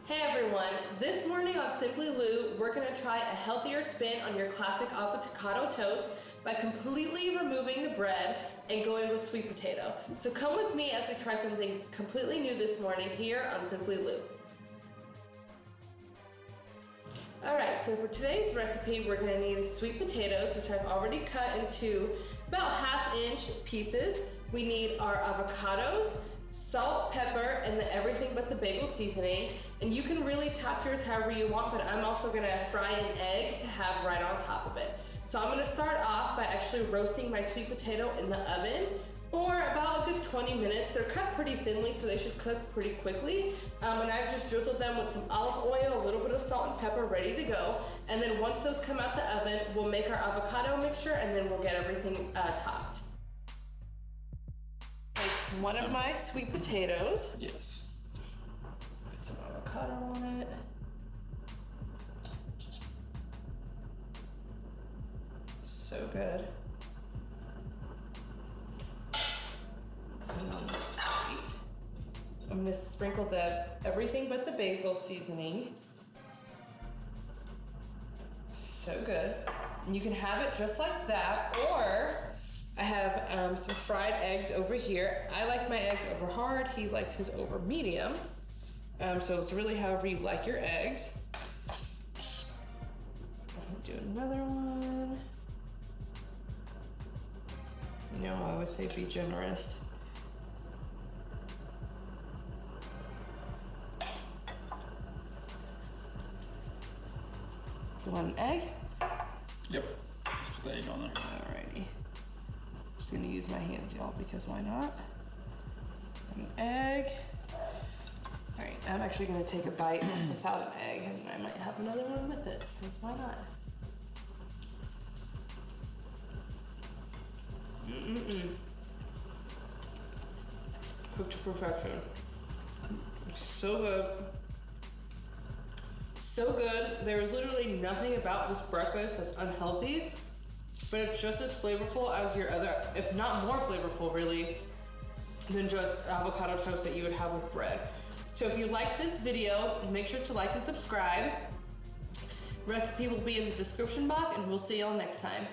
Hey everyone, this morning on Simply Lou, we're gonna try a healthier spin on your classic avocado toast by completely removing the bread and going with sweet potato. So come with me as we try something completely new this morning here on Simply Lou. Alright, so for today's recipe, we're gonna need sweet potatoes, which I've already cut into about 1/2 inch pieces. We need our avocados, salt, pepper, and the everything but the bagel seasoning. And you can really top yours however you want, but I'm also gonna fry an egg to have right on top of it. So I'm gonna start off by actually roasting my sweet potato in the oven for about a good 20 minutes. They're cut pretty thinly, so they should cook pretty quickly. And I've just drizzled them with some olive oil, a little bit of salt and pepper, ready to go. And then once those come out the oven, we'll make our avocado mixture and then we'll get everything topped. One of my sweet potatoes. Yes. Put some avocado on it. So good. I'm gonna sprinkle the everything but the bagel seasoning. So good. And you can have it just like that, or I have some fried eggs over here. I like my eggs over hard. He likes his over medium. So it's really however you like your eggs. I'll do another one. You know, I always say be generous. You want an egg? Yep. Let's put the egg on there. Alrighty. Just gonna use my hands, y'all, because why not? An egg. All right, I'm actually gonna take a bite without an egg, and I might have another one with it, because why not? Cooked to perfection. It's so good. So good. There is literally nothing about this breakfast that's unhealthy, but it's just as flavorful as your other, if not more flavorful really, than just avocado toast that you would have with bread. So if you like this video, make sure to like and subscribe. Recipe will be in the description box, and we'll see y'all next time.